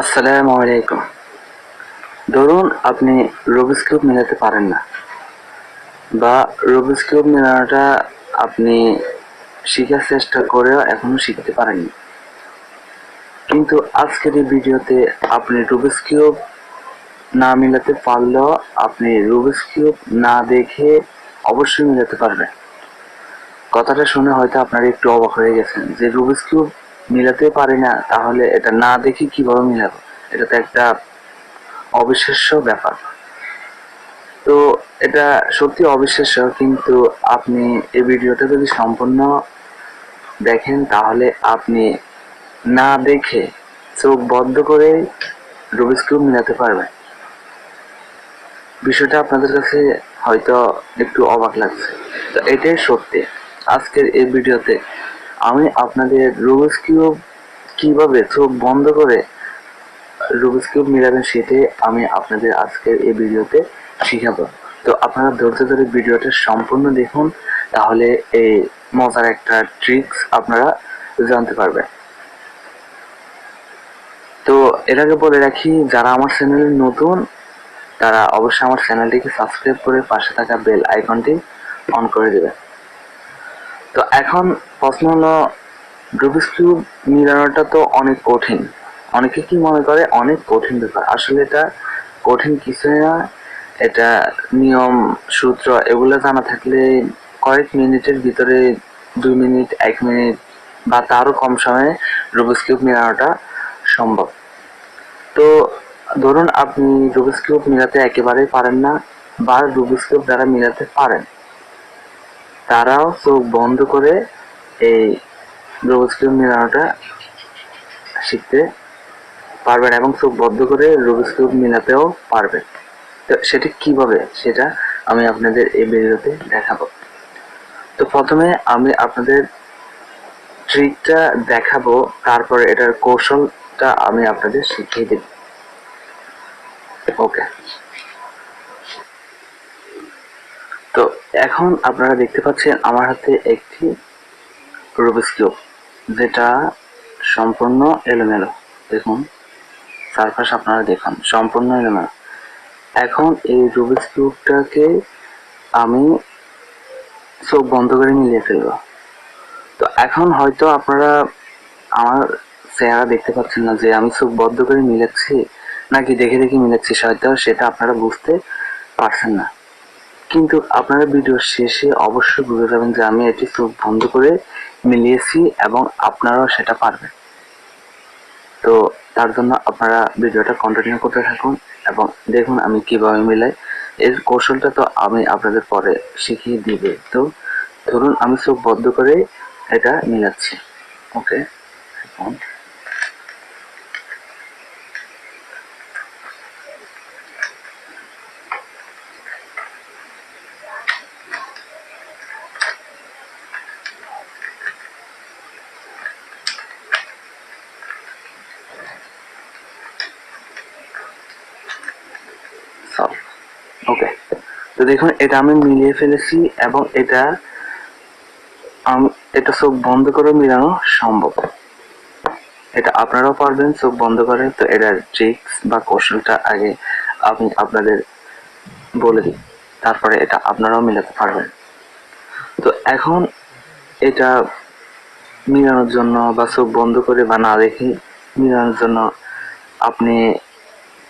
আসসালামু আলাইকুম। ধরুন আপনি রুবিক্স কিউব মেলাতে পারেন না, বা রুবিক্স কিউব মেলানোটা আপনি শিখার চেষ্টা করেও এখনো শিখতে পারেননি। কিন্তু আজকের এই ভিডিওতে আপনি রুবিক্স কিউব না মেলাতে পারলেও আপনি রুবিক্স কিউব না দেখে অবশ্যই মেলাতে পারবেন। কথাটা শুনে হয়তো আপনারা একটু অবাক হয়ে গেছেন যে রুবিক্স কিউব মেলাতে পারি না, তাহলে এটা না দেখে কিভাবে মেলাবো? এটা তো একটা অবিশ্বাস্য ব্যাপার। তো এটা সত্যি অবিশ্বাস্য, কিন্তু আপনি এই ভিডিওটা যদি সম্পূর্ণ দেখেন তাহলে আপনি না দেখে চোখ বন্ধ করে রুবিক্স কিউব মেলাতে পারবেন। বিষয়টা আপনাদের কাছে হয়তো একটু অবাক লাগছে, তো এটাই সত্যি। আজকের এই ভিডিওতে আমি আপনাদের রুবিক্স কিউব কিভাবে চোখ বন্ধ করে রুবিক্স কিউব মেলাবেন সেটাই আমি আপনাদের আজকের এই ভিডিওতে শিখাবো। তো আপনারা ধৈর্য ধরে ভিডিওটা সম্পূর্ণ দেখুন, তাহলে এই মজার একটা ট্রিক্স আপনারা জানতে পারবেন। তো এর আগে বলে রাখি, যারা আমার চ্যানেলে নতুন তারা অবশ্যই আমার চ্যানেলটিকে সাবস্ক্রাইব করে পাশে থাকা বেল আইকনটি অন করে দেবেন। তো এখন প্রশ্ন হলো, রুবিক্স কিউব মিলানোটা তো অনেক কঠিন। অনেকে কি মনে করে অনেক কঠিন ব্যাপার, আসলে এটা কঠিন কিছুই না। এটা নিয়ম সূত্র এগুলো জানা থাকলে কয়েক মিনিটের ভিতরে 2 মিনিট 1 মিনিট বা তারও কম সময়ে রুবিক্স কিউব মেলানোটা সম্ভব। তো ধরুন আপনি রুবিক্স কিউব মেলাতে একেবারেই পারেন না, বা রুবিক্স কিউব যারা মেলাতে পারেন তারাও চোখ বন্ধ করে এই রুবিক্স কিউব মেলানোটা শিখতে পারবেন এবং চোখ বন্ধ করে রুবিক্স কিউব মেলাতেও পারবেন। তো সেটা কিভাবে সেটা আমি আপনাদের এই ভিডিওতে দেখাবো। তো প্রথমে আমি আপনাদের ট্রিকটা দেখাবো, তারপরে এটার কৌশলটা আমি আপনাদের শিখিয়ে দেব। ওকে, তো এখন আপনারা দেখতে পাচ্ছেন আমার হাতে একটি রুবিক্স কিউব, যেটা সম্পূর্ণ এলোমেলো। দেখুন সারফেস আপনারা দেখুন সম্পূর্ণ এলোমেলো। এখন এই রুবিক্স কিউবটাকে আমি চোখ বন্ধ করে মিলিয়ে ফেলবো। তো এখন হয়তো আপনারা আমার চেহারা দেখতে পাচ্ছেন না যে আমি চোখ বন্ধ করে মিলাচ্ছি নাকি দেখে দেখে মিলাচ্ছি, হয়তো সেটা আপনারা বুঝতে পারছেন না। কিন্তু আপনারা ভিডিও শেষে অবশ্যই বুঝে যাবেন যে আমি এটি চোখ বন্ধ করে মিলিয়েছি এবং আপনারাও সেটা পারবেন। তো তার জন্য আপনারা ভিডিওটা কন্টিনিউ করতে থাকুন এবং দেখুন আমি কিভাবে মিলাই। এর কৌশলটা তো আমি আপনাদের পরে শিখিয়ে দিবে। তো ধরুন আমি চোখ বন্ধ করে এটা মিলাচ্ছি। ওকে, ওকে, তো দেখুন এটা আমি মিলিয়ে ফেলেছি এবং এটা চোখ বন্ধ করে মিলানো সম্ভব। এটা আপনারাও পারবেন চোখ বন্ধ করে। তো এটার ট্রিক্স বা কৌশলটা আগে আমি আপনাদের বলে দিই, তারপরে এটা আপনারাও মিলাতে পারবেন। তো এখন এটা মিলানোর জন্য বা চোখ বন্ধ করে বা না দেখে মিলানোর জন্য আপনি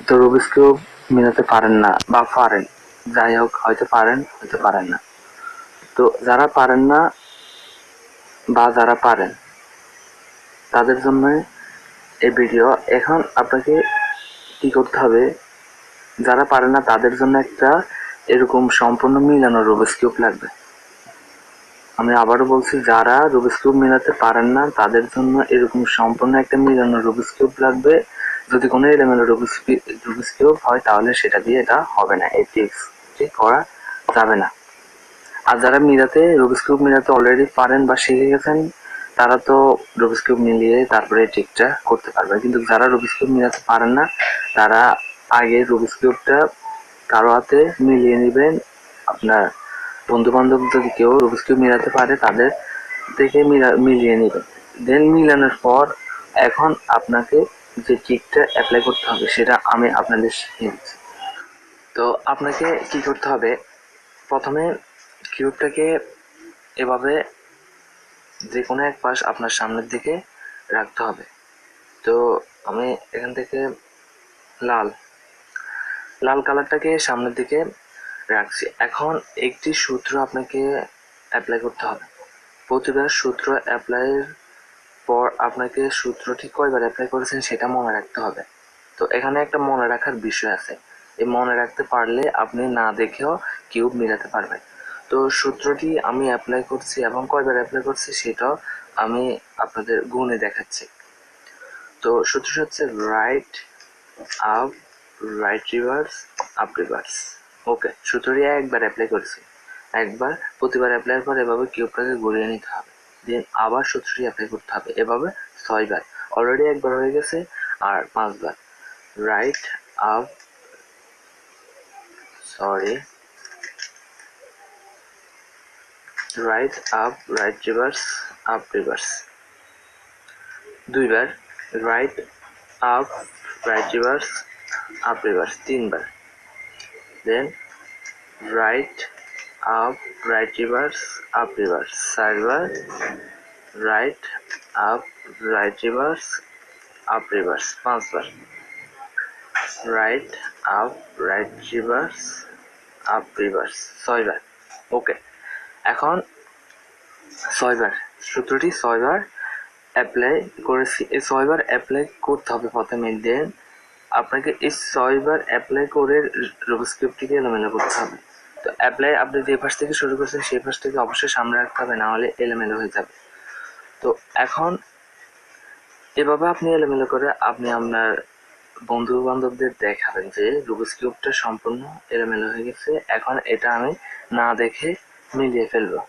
তো রুবিক্স কিউব মিলাতে পারেন না বা পারেন, যাই হোক হয়তো পারেন হয়তো পারেন না। তো যারা পারেন না বা যারা পারেন তাদের জন্য এই ভিডিও। এখন আপনাকে কি করতে হবে, যারা পারে না তাদের জন্য একটা এরকম সম্পূর্ণ মিলানো রুবিক্স কিউব লাগবে। আমি আবারও বলছি, যারা রুবিক্স কিউব মেলাতে পারেন না তাদের জন্য এরকম সম্পূর্ণ একটা মিলানো রুবিক্স কিউব লাগবে। যদি কোনো এলোমেলো রুবিক্স কিউব হয় তাহলে সেটা দিয়ে এটা হবে না, এই ট্রিক্সটি করা যাবে না। আর যারা রুবিক্স কিউব মিলাতে অলরেডি পারেন বা শিখে গেছেন তারা তো রুবিক্স কিউব মিলিয়ে তারপরে এই ট্রিকটা করতে পারবে। কিন্তু যারা রুবিক্স কিউব মিলাতে পারেন না তারা আগে রুবিক্স কিউবটা কারো হাতে মিলিয়ে নেবেন। আপনার বন্ধু বান্ধব যদি কেউ রুবিক্স কিউব মিলাতে পারে তাদের থেকে মিলিয়ে নেবেন। দেন মিলানোর পর এখন আপনাকে যে ট্রিকটা অ্যাপ্লাই করতে হবে সেটা আমি আপনাদের শিখিয়ে দিচ্ছি। তো আপনাকে কি করতে হবে, প্রথমে কিউবটাকে এভাবে যে কোনো এক পাশ আপনার সামনের দিকে রাখতে হবে। তো আমি এখান থেকে লাল লাল কালারটাকে সামনের দিকে রাখছি। এখন একটি সূত্র আপনাকে অ্যাপ্লাই করতে হবে। প্রতিবার সূত্র অ্যাপ্লাইয়ের পর আপনাকে সূত্রটি কয়বার অ্যাপ্লাই করেছেন সেটা মনে রাখতে হবে। তো এখানে একটা মনে রাখার বিষয় আছে, এই মনে রাখতে পারলে আপনি না দেখেও কিউব মিলাতে পারবেন। তো সূত্রটি আমি অ্যাপ্লাই করছি এবং কয়বার অ্যাপ্লাই করছি সেটাও আমি আপনাদের গুণে দেখাচ্ছি। তো সূত্রটি হচ্ছে right up, right reverse, up reverse. Okay, সূত্রটি একবার অ্যাপ্লাই করেছি, একবার, প্রতিবার অ্যাপ্লাই করে এভাবে কিউবটাকে ঘুরিয়ে নিতে হবে, দেন আবার সূত্রটি অ্যাপ্লাই করতে হবে এভাবে 6বার। অলরেডি একবার হয়ে গেছে, আর 5বার। Right up, sorry, right up, right reverse, up reverse. 2বার। Right up, right reverse, up reverse. 3বার। Then right up, right reverse, up reverse. 4বার। Right up, right reverse, up reverse. 5বার। Right up, right reverse, up reverse. 6বার। Okay, এখন 6বার, সূত্রটি 6বার apply করেছি। এই 6বার অ্যাপ্লাই করতে হবে প্রথমে, দেন আপনাকে এই 6বার অ্যাপ্লাই করে রুবিক্স কিউবটিকে এলোমেলো করতে হবে। তো অ্যাপ্লাই আপনি যে পাশ থেকে শুরু করছেন সেই পাশ থেকে অবশ্যই সামনে রাখতে হবে, না হলে এলোমেলো হয়ে যাবে। তো এখন এভাবে আপনি এলোমেলো করে আপনি আপনার বন্ধু বান্ধবদের দেখাবেন যে রুবিক্স কিউবটা সম্পূর্ণ এলোমেলো হয়ে গেছে, এখন এটা আমি না দেখে মিলিয়ে ফেলবো।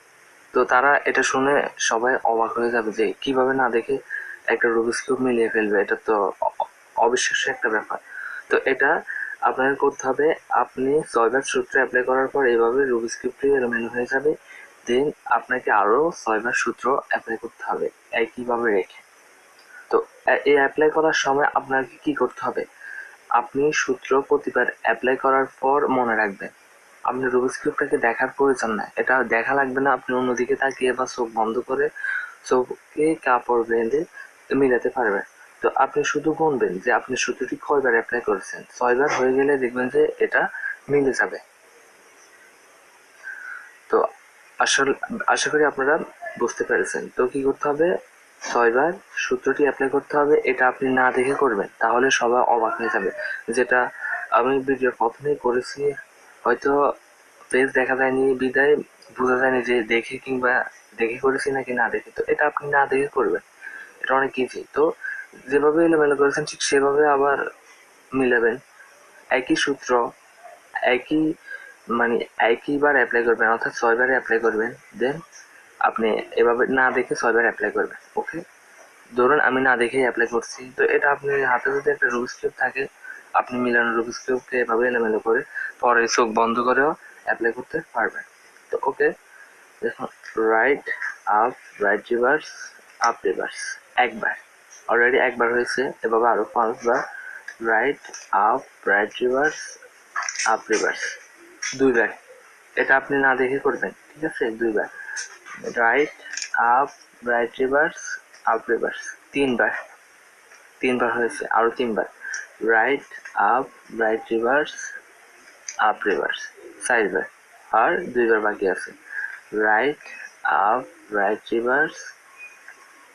তো তারা এটা শুনে সবাই অবাক হয়ে যাবে যে কিভাবে না দেখে একটা রুবিক্স কিউব মিলিয়ে ফেলবে, এটা তো অবিশ্বাস্য একটা ব্যাপার। তো এটা আপনাকে করতে হবে, আপনি 6বার সূত্র অ্যাপ্লাই করার পর এইভাবে রুবিক্স কিউবটি এলোমেলো হয়ে যাবে, দেন আপনাকে আরো 6বার সূত্র অ্যাপ্লাই করতে হবে একইভাবে রেখে। তো এই অ্যাপ্লাই করার সময় আপনাকে কি করতে হবে, আপনি সূত্র প্রতিবার অ্যাপ্লাই করার পর মনে রাখবেন। আপনি রুবিক্স কিউবটাকে দেখার প্রয়োজন না, এটা দেখা লাগবে না, আপনি অন্যদিকে তাকিয়ে বা চোখ বন্ধ করে চোখে কাপড় বেঁধে মিলাতে পারবেন। তো আপনি শুধু গুনবেন যে আপনি সূত্রটি কয়বার অ্যাপ্লাই করেছেন, 6বার হয়ে গেলে দেখবেন যে এটা মিলে যাবে। তো আশা করি আপনারা বুঝতে পেরেছেন। তো কি করতে হবে, 6বার সূত্রটি অ্যাপ্লাই করতে হবে, এটা আপনি না দেখে করবেন, তাহলে সবাই অবাক হয়ে যাবে। যেটা আমি ভিডিওর প্রথমেই করেছি, হয়তো পেজ দেখা যায়নি বিদায় বোঝা যায়নি যে দেখে কিংবা দেখে করেছি নাকি না দেখে। তো এটা আপনি না দেখে করবেন, এটা অনেক ইজি। তো যেভাবে এলোমেলো করেছেন ঠিক সেভাবে আবার মিলাবেন, একই সূত্র, একই মানে একইবার অ্যাপ্লাই করবেন, অর্থাৎ 6বারে অ্যাপ্লাই করবেন, দেন আপনি এভাবে না দেখে 6বার অ্যাপ্লাই করবেন। ওকে, ধরুন আমি না দেখেই অ্যাপ্লাই করছি, তো এটা আপনি হাতে যদি একটা রুবিক্স কিউব থাকে, আপনি মিলানো রুবিক্স কিউবকে এভাবে এলোমেলো করে পরে চোখ বন্ধ করেও অ্যাপ্লাই করতে পারবেন। তো ওকে, দেখুন, right up, right reverse, up reverse. একবার, অলরেডি একবার হয়েছে, এভাবে আরো 5বার। Right up, right reverse, up reverse. 2বার, এটা আপনি না দেখে করবেন, ঠিক আছে, 2বার। Right up, right reverse, up reverse. 3বার, 3বার হয়েছে, আরো 3বার। Right up, right reverse, up reverse. 4বার, আর 2বার বাকি আছে। Right up, right reverse,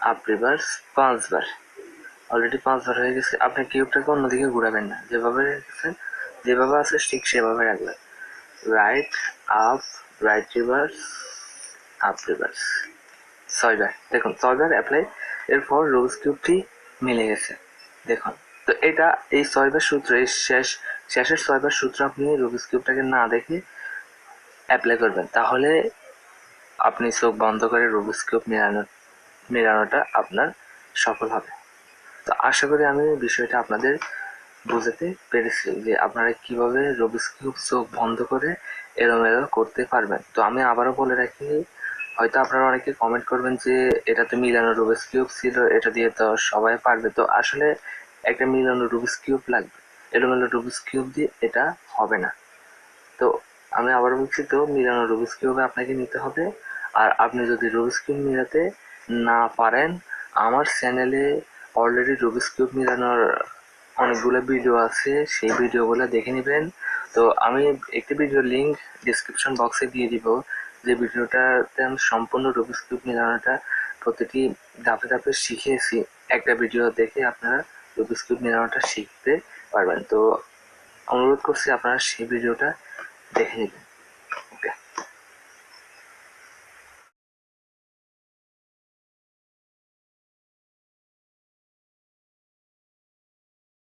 up reverse. 5বার, অলরেডি 5বার হয়ে গেছে। আপনি কিউবটাকে অন্যদিকে ঘুরাবেন না, যেভাবে রেখেছেন যেভাবে আছে ঠিক সেভাবে রাখবেন। Right up, right reverse, up reverse. 6বার, দেখুন 6বার অ্যাপ্লাই, এরপর রুবিক্স কিউবটি মিলে গেছে, দেখুন। তো এটা এই 6বার সূত্র, এই শেষের 6বার সূত্র আপনি রুবিক্স কিউবটাকে না দেখে অ্যাপ্লাই করবেন, তাহলে আপনি চোখ বন্ধ করে রুবিক্স কিউব মেলানোটা আপনার সফল হবে। তো আশা করি আমি বিষয়টা আপনাদের বুঝাতে পেরেছি যে আপনারা কিভাবে রুবিক্স কিউব চোখ বন্ধ করে এলোমেলো করতে পারবেন। তো আমি আবারও বলে রাখি, হয়তো আপনারা অনেকে কমেন্ট করবেন যে এটা তো মিলানো রুবিক্স কিউব ছিল, এটা দিয়ে তো সবাই পারবে। তো আসলে একটা মিলানো রুবিক্স কিউব লাগবে। এলোমেলো রুবিক্স কিউব দিয়ে এটা হবে না। তো আমি আবার বলছি, তো মিলানো রুবিক্স কিউব আপনাকে নিতে হবে। আর আপনি যদি রুবিক্স কিউব মিলাতে না পারেন, আমার চ্যানেলে অলরেডি রুবিক্স কিউব মিলানোর অনেকগুলো ভিডিও আছে, সেই ভিডিওগুলো দেখে নেবেন। তো আমি একটি ভিডিও লিঙ্ক ডিসক্রিপশন বক্সে দিয়ে দিব, যে ভিডিওটাতে আমি সম্পূর্ণ রুবিক্স কিউব মিলানোটা প্রতিটি ধাপে ধাপে শিখিয়েছি। একটা ভিডিও দেখে আপনারা রুবিক্স কিউব মিলানোটা শিখতে পারবেন। তো অনুরোধ করছি আপনারা সেই ভিডিওটা দেখে নেবেন।